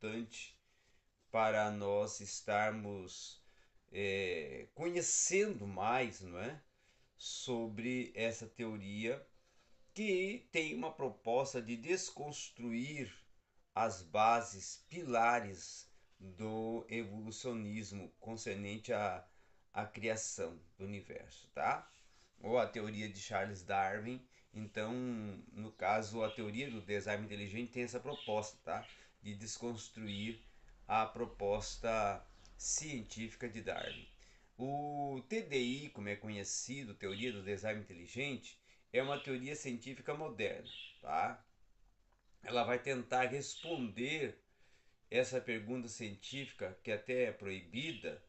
importante para nós estarmos conhecendo mais, não é, sobre essa teoria que tem uma proposta de desconstruir as bases pilares do evolucionismo concernente à criação do universo, tá? Ou a teoria de Charles Darwin. Então, no caso, a teoria do design inteligente tem essa proposta, tá? De desconstruir a proposta científica de Darwin. O TDI, como é conhecido, teoria do design inteligente, é uma teoria científica moderna, tá? Ela vai tentar responder essa pergunta científica que até é proibida,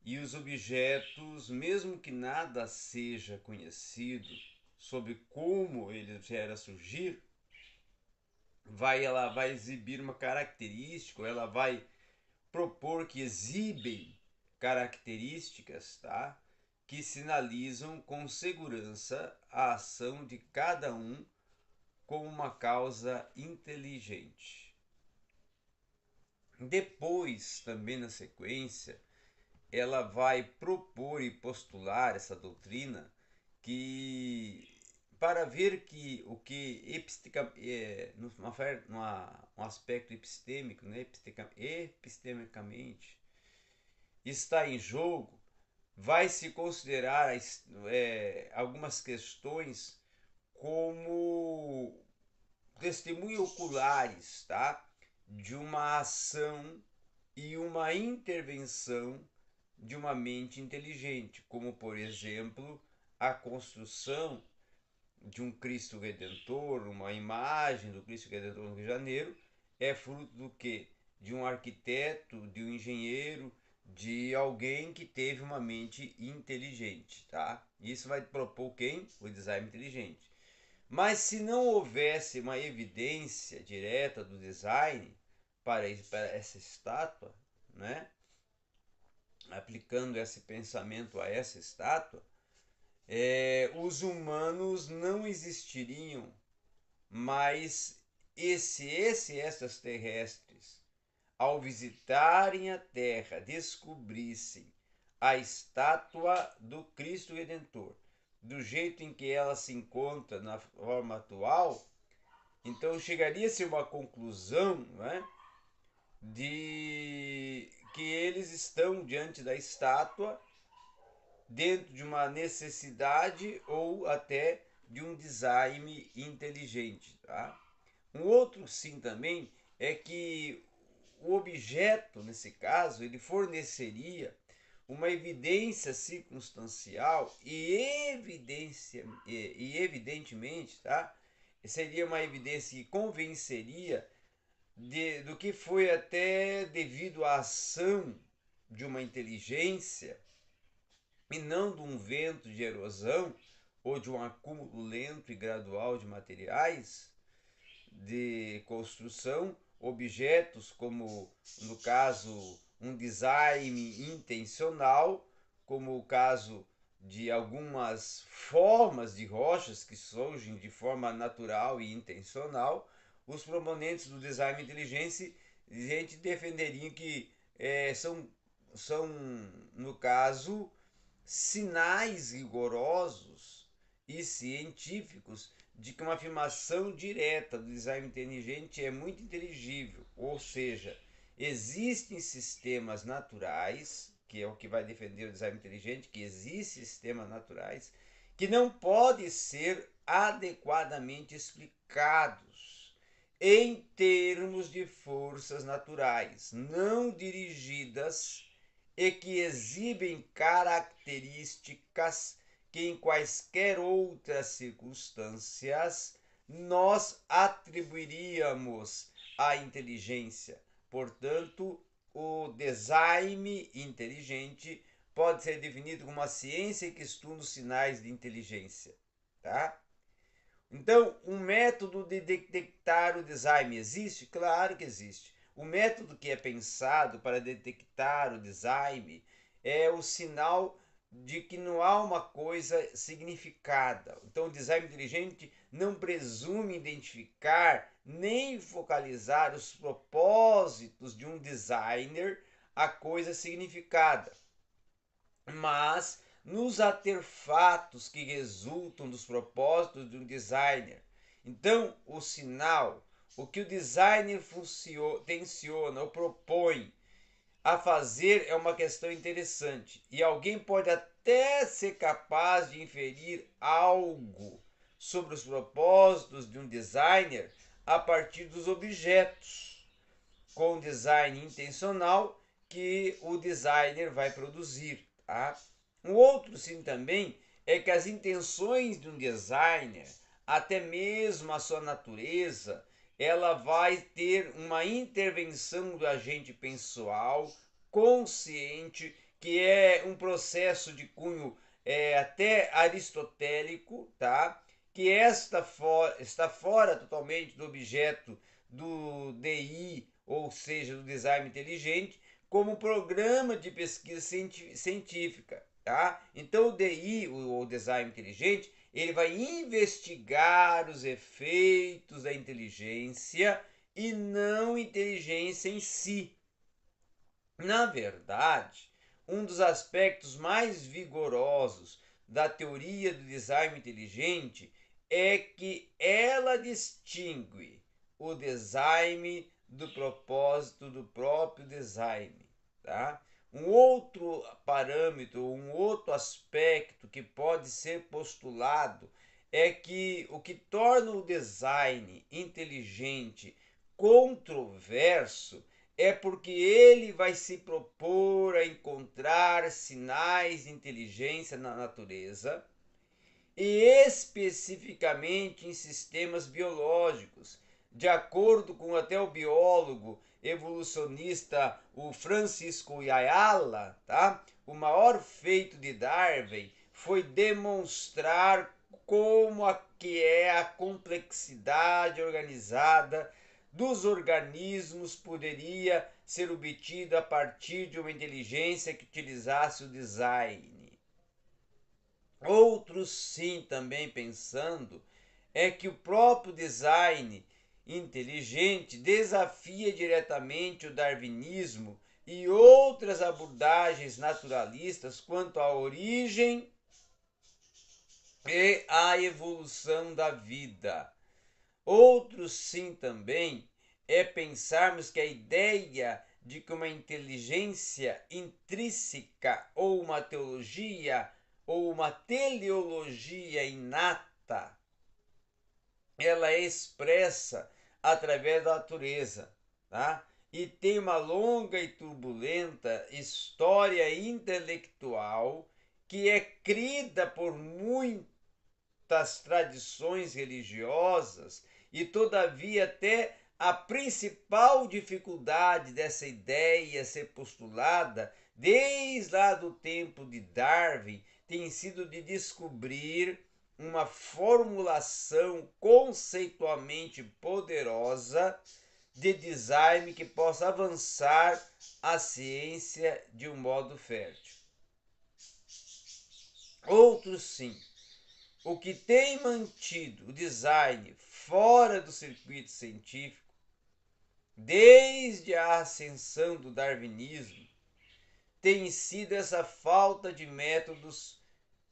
e os objetos, mesmo que nada seja conhecido sobre como eles vieram a surgir, ela vai exibir uma característica, ela vai propor que exibem características, tá? Que sinalizam com segurança a ação de cada um como uma causa inteligente. Depois, também na sequência, ela vai propor e postular essa doutrina que para ver que o que um aspecto epistêmico, né, epistemicamente está em jogo, vai se considerar algumas questões como testemunhas oculares, tá? De uma ação e uma intervenção de uma mente inteligente, como por exemplo a construção de um Cristo Redentor, uma imagem do Cristo Redentor no Rio de Janeiro, é fruto do que? De um arquiteto, de um engenheiro, de alguém que teve uma mente inteligente, tá? Isso vai propor quem? O design inteligente. Mas se não houvesse uma evidência direta do design para essa estátua, né? Aplicando esse pensamento a essa estátua, os humanos não existiriam, mas essas terrestres, ao visitarem a Terra, descobrissem a estátua do Cristo Redentor, do jeito em que ela se encontra na forma atual, então chegaria-se a uma conclusão, né, de que eles estão diante da estátua dentro de uma necessidade ou até de um design inteligente, tá? Um outro sim também é que o objeto, nesse caso, ele forneceria uma evidência circunstancial e evidentemente, tá? Seria uma evidência que convenceria do que foi até devido à ação de uma inteligência e não de um vento de erosão ou de um acúmulo lento e gradual de materiais de construção, objetos como, no caso, um design intencional, como o caso de algumas formas de rochas que surgem de forma natural e intencional. Os proponentes do design inteligente, a gente defenderia que são, no caso, sinais rigorosos e científicos de que uma afirmação direta do design inteligente é muito inteligível, ou seja, existem sistemas naturais, que é o que vai defender o design inteligente, que existem sistemas naturais que não podem ser adequadamente explicados em termos de forças naturais não dirigidas e que exibem características que em quaisquer outras circunstâncias nós atribuiríamos à inteligência. Portanto, o design inteligente pode ser definido como uma ciência que estuda os sinais de inteligência, tá? Então, um método de detectar o design existe? Claro que existe. O método que é pensado para detectar o design é o sinal de que não há uma coisa significada. Então, o design inteligente não presume identificar nem focalizar os propósitos de um designer a coisa significada, mas nos artefatos que resultam dos propósitos de um designer. Então, o sinal, o que o designer tenciona ou propõe a fazer é uma questão interessante. E alguém pode até ser capaz de inferir algo sobre os propósitos de um designer a partir dos objetos com design intencional que o designer vai produzir. Tá? Um outro sim também é que as intenções de um designer, até mesmo a sua natureza, ela vai ter uma intervenção do agente pessoal consciente, que é um processo de cunho até aristotélico, tá? Que está fora totalmente do objeto do DI, ou seja, do design inteligente, como programa de pesquisa científica, tá? Então o DI, o design inteligente, ele vai investigar os efeitos da inteligência e não inteligência em si. Na verdade, um dos aspectos mais vigorosos da teoria do design inteligente é que ela distingue o design do propósito do próprio design, tá? Um outro parâmetro, um outro aspecto que pode ser postulado é que o que torna o design inteligente controverso é porque ele vai se propor a encontrar sinais de inteligência na natureza e especificamente em sistemas biológicos. De acordo com até o biólogo evolucionista o Francisco Ayala, tá? O maior feito de Darwin foi demonstrar como que é a complexidade organizada dos organismos poderia ser obtida a partir de uma inteligência que utilizasse o design. Outros sim também pensando é que o próprio design inteligente desafia diretamente o darwinismo e outras abordagens naturalistas quanto à origem e à evolução da vida. Outros sim também é pensarmos que a ideia de que uma inteligência intrínseca ou uma teologia ou uma teleologia inata, ela é expressa através da natureza, tá? E tem uma longa e turbulenta história intelectual que é crida por muitas tradições religiosas e todavia até a principal dificuldade dessa ideia ser postulada desde lá do tempo de Darwin tem sido de descobrir uma formulação conceitualmente poderosa de design que possa avançar a ciência de um modo fértil. Outros sim. O que tem mantido o design fora do circuito científico desde a ascensão do darwinismo tem sido essa falta de métodos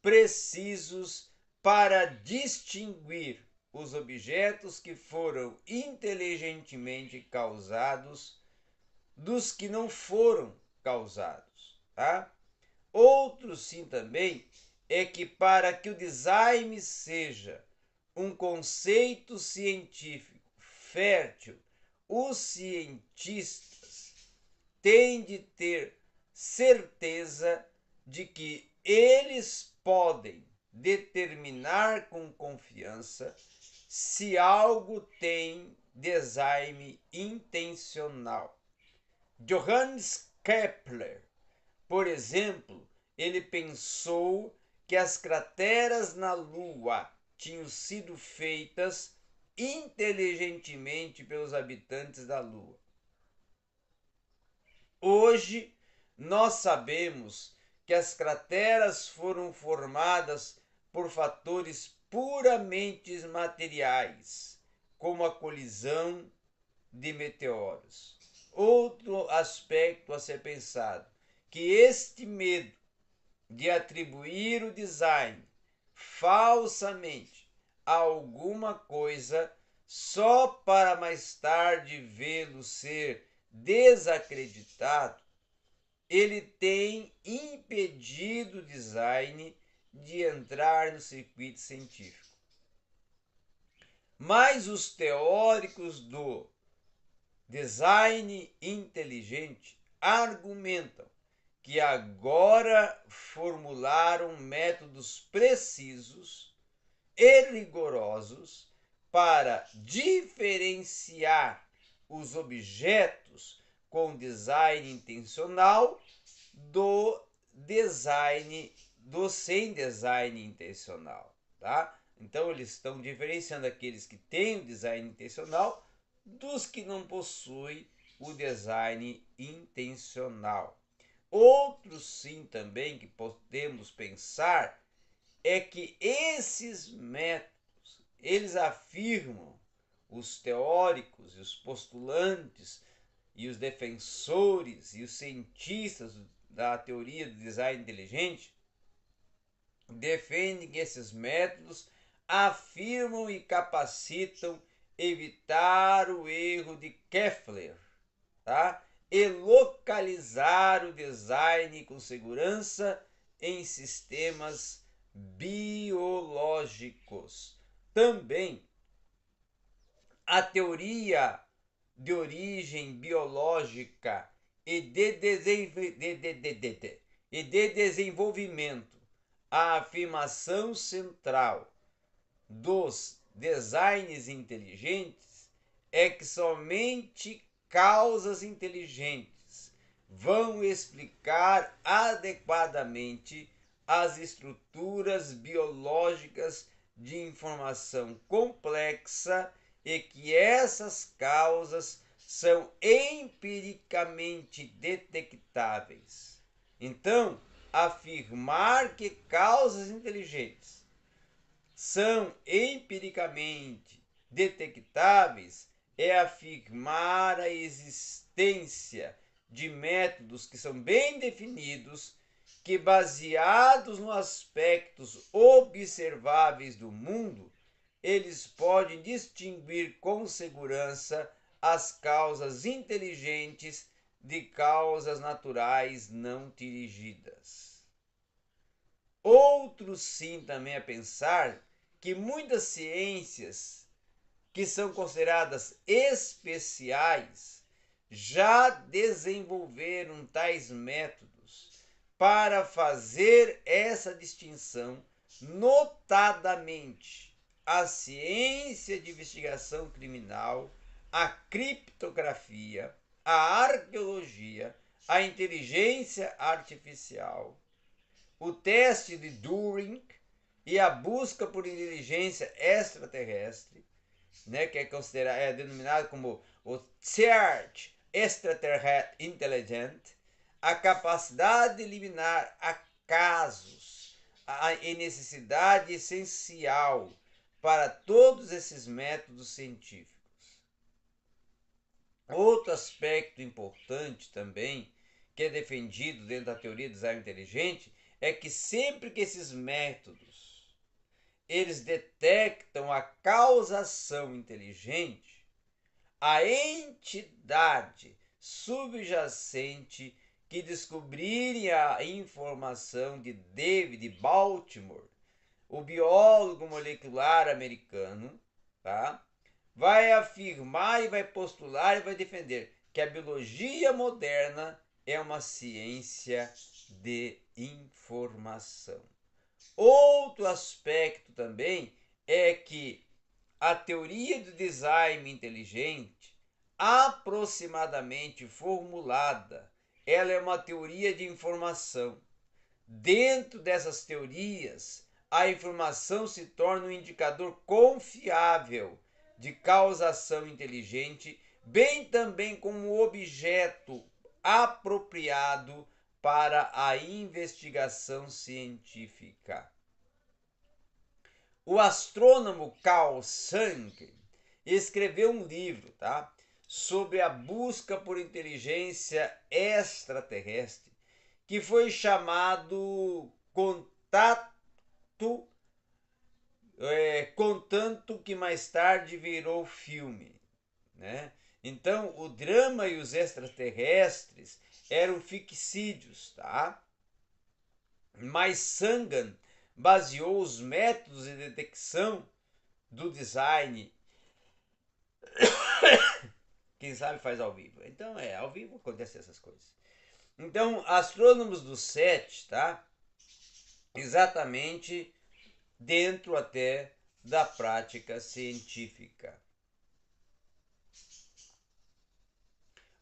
precisos para distinguir os objetos que foram inteligentemente causados dos que não foram causados, tá? Outro sim também é que para que o design seja um conceito científico fértil, os cientistas têm de ter certeza de que eles podem determinar com confiança se algo tem design intencional. Johannes Kepler, por exemplo, ele pensou que as crateras na Lua tinham sido feitas inteligentemente pelos habitantes da Lua. Hoje nós sabemos que as crateras foram formadas por fatores puramente materiais, como a colisão de meteoros. Outro aspecto a ser pensado, que este medo de atribuir o design falsamente a alguma coisa só para mais tarde vê-lo ser desacreditado, ele tem impedido o design de entrar no circuito científico. Mas os teóricos do design inteligente argumentam que agora formularam métodos precisos e rigorosos para diferenciar os objetos com design intencional do design do sem design intencional, tá? Então eles estão diferenciando aqueles que têm o design intencional dos que não possuem o design intencional. Outro sim também que podemos pensar é que esses métodos, eles afirmam, os teóricos e os postulantes e os defensores e os cientistas da teoria do design inteligente, defendem que esses métodos afirmam e capacitam evitar o erro de Kepler, tá? E localizar o design com segurança em sistemas biológicos. Também a teoria de origem biológica e de desenvolvimento, a afirmação central dos designs inteligentes é que somente causas inteligentes vão explicar adequadamente as estruturas biológicas de informação complexa e que essas causas são empiricamente detectáveis. Então, afirmar que causas inteligentes são empiricamente detectáveis é afirmar a existência de métodos que são bem definidos, que, baseados nos aspectos observáveis do mundo, eles podem distinguir com segurança as causas inteligentes de causas naturais não dirigidas. Outro sim também a pensar que muitas ciências que são consideradas especiais já desenvolveram tais métodos para fazer essa distinção, notadamente a ciência de investigação criminal, a criptografia, a arqueologia, a inteligência artificial, o teste de Turing e a busca por inteligência extraterrestre, né, que é denominado como o Search Extraterrestre Intelligent, a capacidade de eliminar acasos, a necessidade essencial para todos esses métodos científicos. Outro aspecto importante também, que é defendido dentro da teoria do design inteligente, é que sempre que esses métodos eles detectam a causação inteligente, a entidade subjacente que descobrirem a informação de David Baltimore, o biólogo molecular americano, tá? Vai afirmar e vai postular e vai defender que a biologia moderna é uma ciência de informação. Outro aspecto também é que a teoria do design inteligente, aproximadamente formulada, ela é uma teoria de informação. Dentro dessas teorias, a informação se torna um indicador confiável de causação inteligente, bem também como objeto apropriado para a investigação científica. O astrônomo Carl Sagan escreveu um livro, tá, sobre a busca por inteligência extraterrestre, que foi chamado Contato, contanto que mais tarde virou filme, né? Então, o drama e os extraterrestres eram fictícios, tá? Mas Sagan baseou os métodos de detecção do design. Quem sabe faz ao vivo. Então, ao vivo acontecem essas coisas. Então, astrônomos do SET, tá? Exatamente dentro até da prática científica.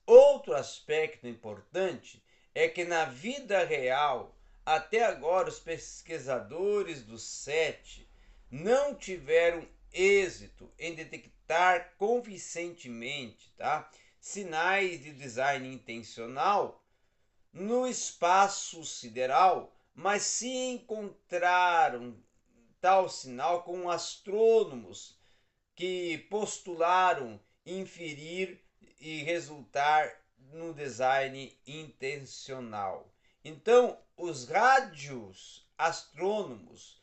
Outro aspecto importante é que na vida real, até agora os pesquisadores do SET não tiveram êxito em detectar convincentemente, tá, sinais de design intencional no espaço sideral, mas se encontraram tal sinal com astrônomos que postularam inferir e resultar no design intencional. Então, os rádios astrônomos,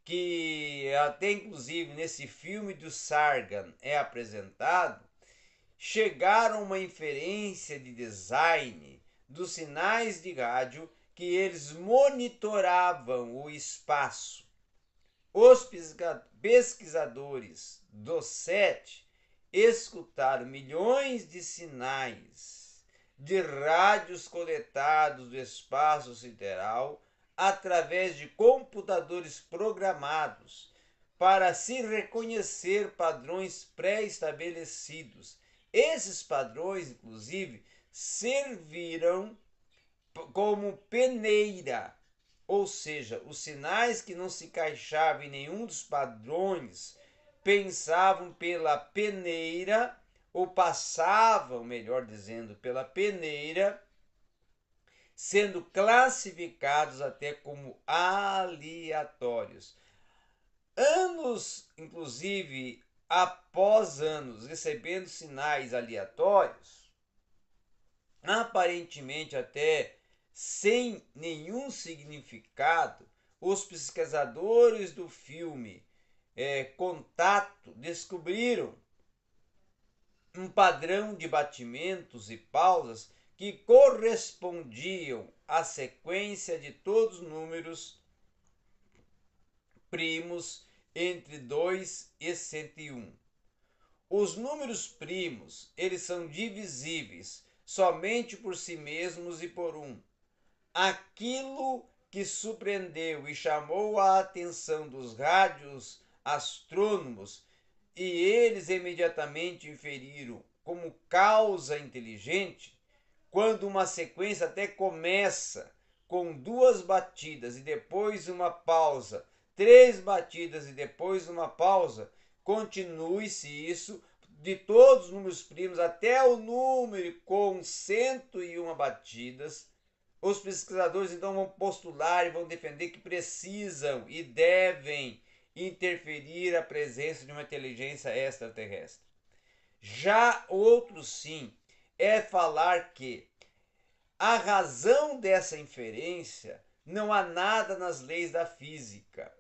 que até inclusive nesse filme do Sagan é apresentado, chegaram a uma inferência de design dos sinais de rádio que eles monitoravam o espaço. Os pesquisadores do SET escutaram milhões de sinais de rádios coletados do espaço sideral através de computadores programados para se reconhecer padrões pré-estabelecidos. Esses padrões, inclusive, serviram como peneira, ou seja, os sinais que não se encaixavam em nenhum dos padrões pensavam pela peneira, ou passavam, melhor dizendo, pela peneira, sendo classificados até como aleatórios. Anos, inclusive, após anos recebendo sinais aleatórios, aparentemente até sem nenhum significado, os pesquisadores do filme Contato descobriram um padrão de batimentos e pausas que correspondiam à sequência de todos os números primos entre 2 e 101. Os números primos, eles são divisíveis somente por si mesmos e por 1. Aquilo que surpreendeu e chamou a atenção dos rádios astrônomos, e eles imediatamente inferiram como causa inteligente, quando uma sequência até começa com 2 batidas e depois uma pausa, 3 batidas e depois uma pausa, continue-se isso de todos os números primos até o número com 101 batidas. Os pesquisadores então vão postular e vão defender que precisam e devem interferir a presença de uma inteligência extraterrestre. Já outros sim é falar que a razão dessa inferência não há nada nas leis da física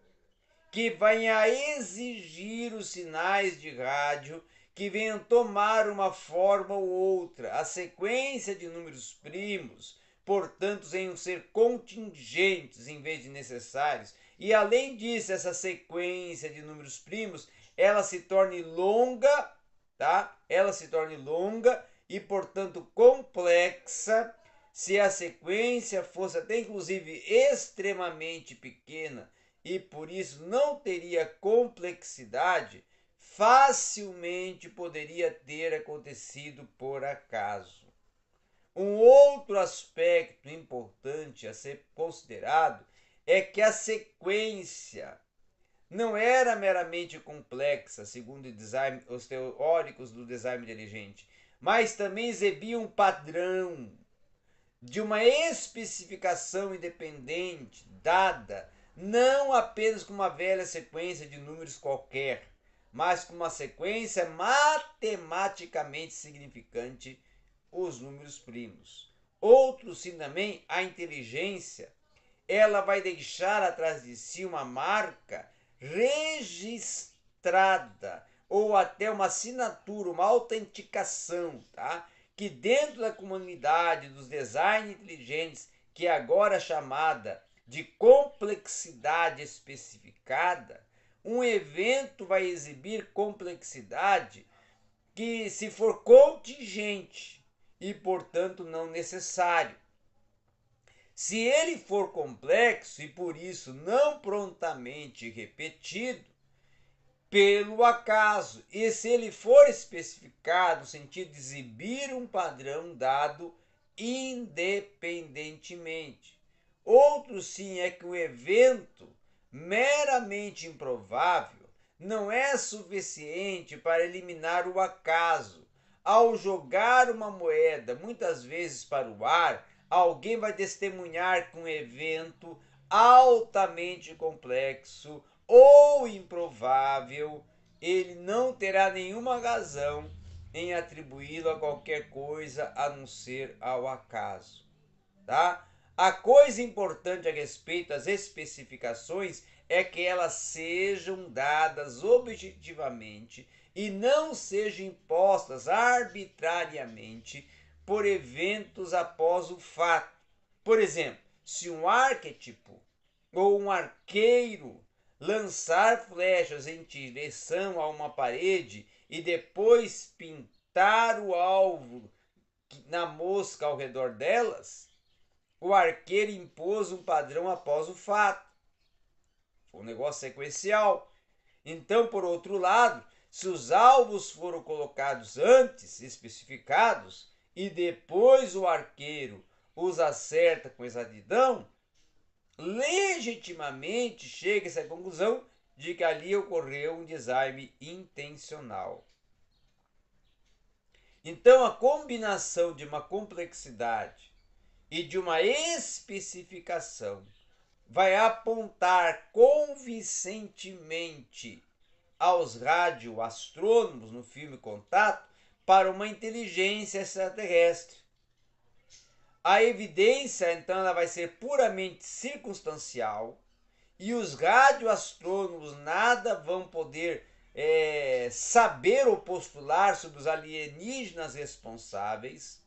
que venha a exigir os sinais de rádio que venham tomar uma forma ou outra. A sequência de números primos, portanto, venham ser contingentes em vez de necessários. E além disso, essa sequência de números primos, ela se torne longa, tá? Ela se torne longa e, portanto, complexa. Se a sequência fosse até inclusive extremamente pequena e por isso não teria complexidade, facilmente poderia ter acontecido por acaso. Um outro aspecto importante a ser considerado é que a sequência não era meramente complexa, segundo os teóricos do design inteligente, mas também exibia um padrão de uma especificação independente dada não apenas com uma velha sequência de números qualquer, mas com uma sequência matematicamente significante, os números primos. Outro sim também, a inteligência, ela vai deixar atrás de si uma marca registrada ou até uma assinatura, uma autenticação, tá? Que dentro da comunidade dos design inteligentes, que é agora chamada de complexidade especificada, um evento vai exibir complexidade que, se for contingente e, portanto, não necessário. Se ele for complexo e por isso não prontamente repetido, pelo acaso, e se ele for especificado no sentido de exibir um padrão dado independentemente. Outro sim é que o evento meramente improvável não é suficiente para eliminar o acaso. Ao jogar uma moeda, muitas vezes para o ar, alguém vai testemunhar que um evento altamente complexo ou improvável, ele não terá nenhuma razão em atribuí-lo a qualquer coisa a não ser ao acaso, tá? A coisa importante a respeito das especificações é que elas sejam dadas objetivamente e não sejam impostas arbitrariamente por eventos após o fato. Por exemplo, se um arquétipo ou um arqueiro lançar flechas em direção a uma parede e depois pintar o alvo na mosca ao redor delas, o arqueiro impôs um padrão após o fato. Foi um negócio sequencial. Então, por outro lado, se os alvos foram colocados antes, especificados, e depois o arqueiro os acerta com exatidão, legitimamente chega-se à conclusão de que ali ocorreu um design intencional. Então, a combinação de uma complexidade e de uma especificação vai apontar convincentemente aos radioastrônomos no filme Contato para uma inteligência extraterrestre. A evidência, então, ela vai ser puramente circunstancial e os radioastrônomos nada vão poder saber ou postular sobre os alienígenas responsáveis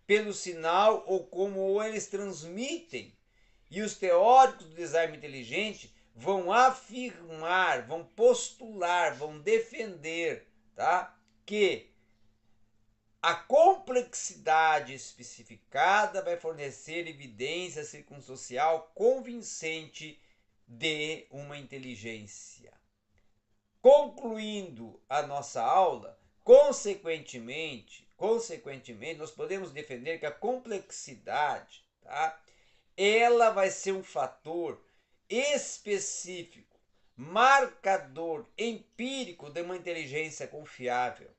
pelo sinal ou como eles transmitem. E os teóricos do design inteligente vão afirmar, vão postular, vão defender, tá? Que a complexidade especificada vai fornecer evidência circunstancial convincente de uma inteligência. Concluindo a nossa aula, consequentemente, nós podemos defender que a complexidade, tá? Ela vai ser um fator específico, marcador, empírico de uma inteligência confiável.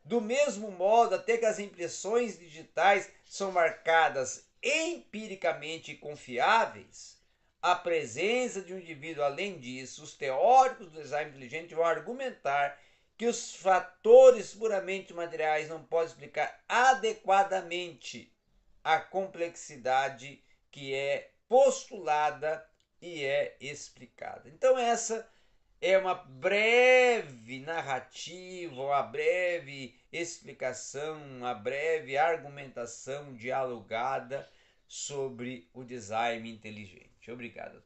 Do mesmo modo, até que as impressões digitais são marcadas empiricamente e confiáveis, a presença de um indivíduo, além disso, os teóricos do design inteligente vão argumentar que os fatores puramente materiais não podem explicar adequadamente a complexidade que é postulada e é explicada. Então, essa é uma breve narrativa, uma breve explicação, uma breve argumentação dialogada sobre o design inteligente. Obrigado a todos.